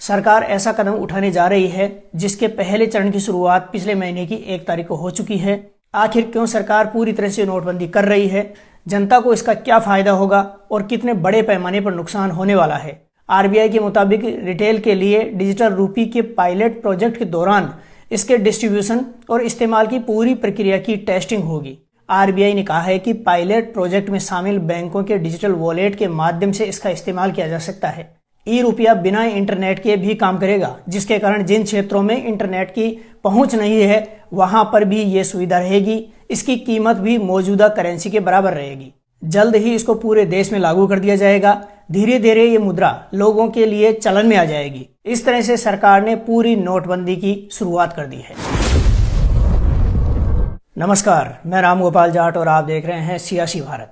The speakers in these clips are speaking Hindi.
सरकार ऐसा कदम उठाने जा रही है जिसके पहले चरण की शुरुआत पिछले महीने की 1 तारीख को हो चुकी है। आखिर क्यों सरकार पूरी तरह से नोटबंदी कर रही है, जनता को इसका क्या फायदा होगा और कितने बड़े पैमाने पर नुकसान होने वाला है। आरबीआई के मुताबिक रिटेल के लिए डिजिटल रूपी के पायलट प्रोजेक्ट के दौरान इसके डिस्ट्रीब्यूशन और इस्तेमाल की पूरी प्रक्रिया की टेस्टिंग होगी। आरबीआई ने कहा है कि पायलट प्रोजेक्ट में शामिल बैंकों के डिजिटल वॉलेट के माध्यम से इसका इस्तेमाल किया जा सकता है। ई रुपया बिना इंटरनेट के भी काम करेगा, जिसके कारण जिन क्षेत्रों में इंटरनेट की पहुंच नहीं है वहां पर भी ये सुविधा रहेगी। इसकी कीमत भी मौजूदा करेंसी के बराबर रहेगी। जल्द ही इसको पूरे देश में लागू कर दिया जाएगा। धीरे धीरे ये मुद्रा लोगों के लिए चलन में आ जाएगी। इस तरह से सरकार ने पूरी नोटबंदी की शुरुआत कर दी है। नमस्कार, मैं राम गोपाल जाट और आप देख रहे हैं सियासी भारत।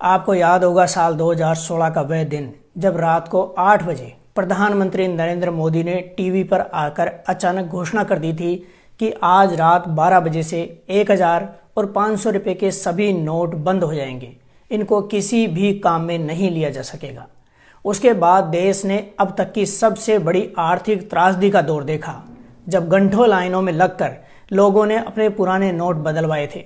आपको याद होगा साल 2016 का वह दिन जब रात को 8 बजे प्रधानमंत्री नरेंद्र मोदी ने टीवी पर आकर अचानक घोषणा कर दी थी कि आज रात 12 बजे से 1000 और 500 रुपए के सभी नोट बंद हो जाएंगे। इनको किसी भी काम में नहीं लिया जा सकेगा। उसके बाद देश ने अब तक की सबसे बड़ी आर्थिक त्रासदी का दौर देखा, जब घंटों लाइनों में लगकर लोगों ने अपने पुराने नोट बदलवाए थे।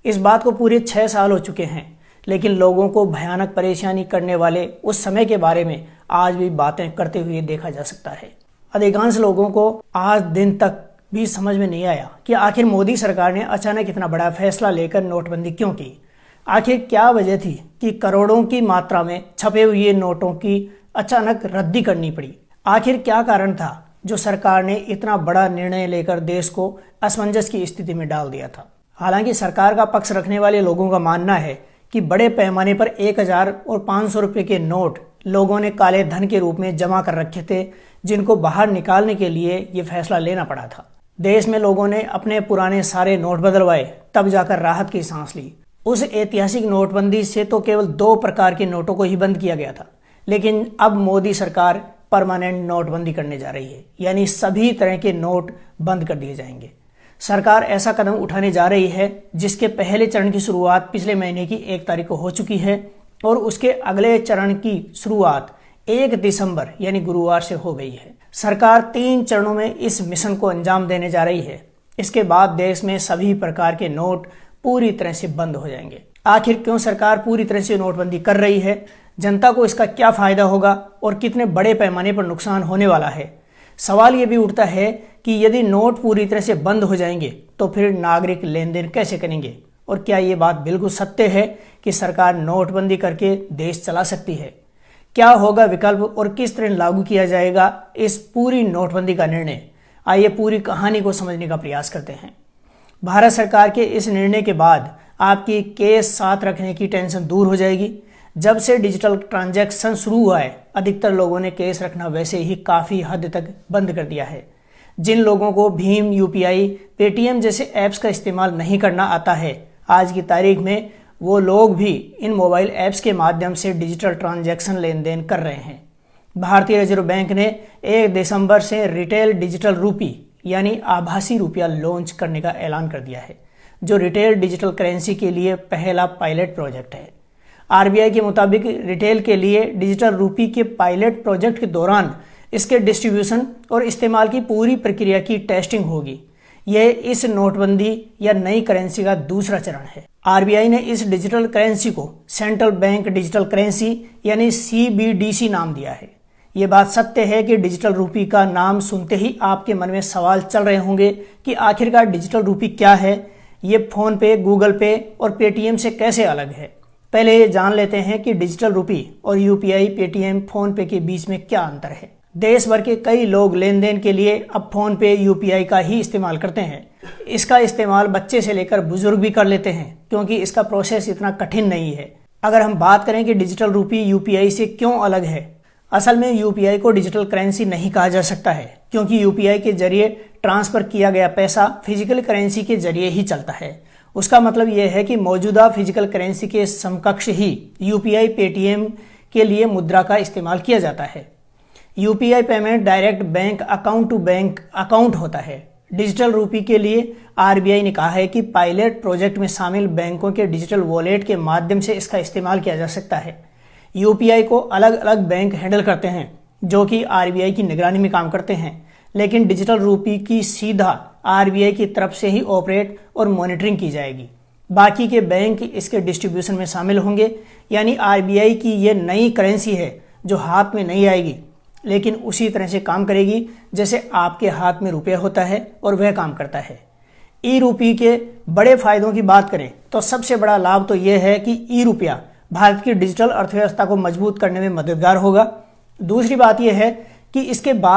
इस बात को पूरे 6 साल हो चुके हैं, लेकिन लोगों को भयानक परेशानी करने वाले उस समय के बारे में आज भी बातें करते हुए देखा जा सकता है। अधिकांश लोगों को आज दिन तक भी समझ में नहीं आया कि आखिर मोदी सरकार ने अचानक इतना बड़ा फैसला लेकर नोटबंदी क्यों की। आखिर क्या वजह थी कि करोड़ों की मात्रा में छपे हुए नोटों की अचानक रद्दी करनी पड़ी। आखिर क्या कारण था जो सरकार ने इतना बड़ा निर्णय लेकर देश को असमंजस की स्थिति में डाल दिया था। हालांकि सरकार का पक्ष रखने वाले लोगों का मानना है कि बड़े पैमाने पर 1000 और 500 रुपए के नोट लोगों ने काले धन के रूप में जमा कर रखे थे, जिनको बाहर निकालने के लिए ये फैसला लेना पड़ा था। देश में लोगों ने अपने पुराने सारे नोट बदलवाए, तब जाकर राहत की सांस ली। उस ऐतिहासिक नोटबंदी से तो केवल 2 प्रकार के नोटों को ही बंद किया गया था, लेकिन अब मोदी सरकार परमानेंट नोटबंदी करने जा रही है, यानी सभी तरह के नोट बंद कर दिए जाएंगे। सरकार ऐसा कदम उठाने जा रही है जिसके पहले चरण की शुरुआत पिछले महीने की 1 तारीख को हो चुकी है और उसके अगले चरण की शुरुआत 1 दिसंबर यानी गुरुवार से हो गई है। सरकार 3 चरणों में इस मिशन को अंजाम देने जा रही है। इसके बाद देश में सभी प्रकार के नोट पूरी तरह से बंद हो जाएंगे। आखिर क्यों सरकार पूरी तरह से नोटबंदी कर रही है, जनता को इसका क्या फायदा होगा और कितने बड़े पैमाने पर नुकसान होने वाला है। सवाल ये भी उठता है कि यदि नोट पूरी तरह से बंद हो जाएंगे तो फिर नागरिक लेन देन कैसे करेंगे, और क्या ये बात बिल्कुल सत्य है कि सरकार नोटबंदी करके देश चला सकती है। क्या होगा विकल्प और किस तरह लागू किया जाएगा इस पूरी नोटबंदी का निर्णय। आइए पूरी कहानी को समझने का प्रयास करते हैं। भारत सरकार के इस निर्णय के बाद आपकी केस साथ रखने की टेंशन दूर हो जाएगी। जब से डिजिटल ट्रांजैक्शन शुरू हुआ है, अधिकतर लोगों ने केस रखना वैसे ही काफ़ी हद तक बंद कर दिया है। जिन लोगों को भीम, यूपीआई, पेटीएम जैसे ऐप्स का इस्तेमाल नहीं करना आता है, आज की तारीख में वो लोग भी इन मोबाइल ऐप्स के माध्यम से डिजिटल ट्रांजैक्शन लेन देन कर रहे हैं। भारतीय रिजर्व बैंक ने 1 दिसंबर से रिटेल डिजिटल रूपी यानी आभासी रुपया लॉन्च करने का ऐलान कर दिया है, जो रिटेल डिजिटल करेंसी के लिए पहला पायलट प्रोजेक्ट है। आरबीआई के मुताबिक रिटेल के लिए डिजिटल रूपी के पायलट प्रोजेक्ट के दौरान इसके डिस्ट्रीब्यूशन और इस्तेमाल की पूरी प्रक्रिया की टेस्टिंग होगी। यह इस नोटबंदी या नई करेंसी का दूसरा चरण है। आरबीआई ने इस डिजिटल करेंसी को सेंट्रल बैंक डिजिटल करेंसी यानी सीबीडीसी नाम दिया है। ये बात सत्य है कि डिजिटल रूपी का नाम सुनते ही आपके मन में सवाल चल रहे होंगे कि आखिरकार डिजिटल रूपी क्या है, ये फोन पे, गूगल पे और पेटीएम से कैसे अलग है। पहले ये जान लेते हैं कि डिजिटल रूपी और यूपीआई, पेटीएम, फोन पे के बीच में क्या अंतर है। देश भर के कई लोग लेन देन के लिए अब फोन पे, यूपीआई का ही इस्तेमाल करते हैं। इसका इस्तेमाल बच्चे से लेकर बुजुर्ग भी कर लेते हैं, क्योंकि इसका प्रोसेस इतना कठिन नहीं है। अगर हम बात करें कि डिजिटल रूपी यूपीआई से क्यों अलग है, असल में यूपीआई को डिजिटल करेंसी नहीं कहा जा सकता है, क्योंकि यूपीआई के जरिए ट्रांसफर किया गया पैसा फिजिकल करेंसी के जरिए ही चलता है। उसका मतलब यह है कि मौजूदा फिजिकल करेंसी के समकक्ष ही यूपीआई, पेटीएम के लिए मुद्रा का इस्तेमाल किया जाता है। UPI payment direct bank account to bank account होता है। डिजिटल रूपी के लिए आरबीआई ने कहा है कि पायलट प्रोजेक्ट में शामिल बैंकों के डिजिटल वॉलेट के माध्यम से इसका इस्तेमाल किया जा सकता है। यूपीआई को अलग अलग बैंक हैंडल करते हैं, जो कि आरबीआई की निगरानी में काम करते हैं, लेकिन डिजिटल रूपी की सीधा आरबीआई की तरफ से ही ऑपरेट और मॉनिटरिंग की जाएगी। बाकी के बैंक इसके डिस्ट्रीब्यूशन में शामिल होंगे, यानी आरबीआई की ये नई करेंसी है जो हाथ में नहीं आएगी, लेकिन उसी तरह से काम करेगी जैसे आपके हाथ में रुपया होता है और वह काम करता है। ई रूपी के बड़े फायदों की बात करें तो सबसे बड़ा लाभ तो यह है कि ई रुपया भारत की डिजिटल अर्थव्यवस्था को मजबूत करने में मददगार होगा। दूसरी बात यह है कि इसके बाद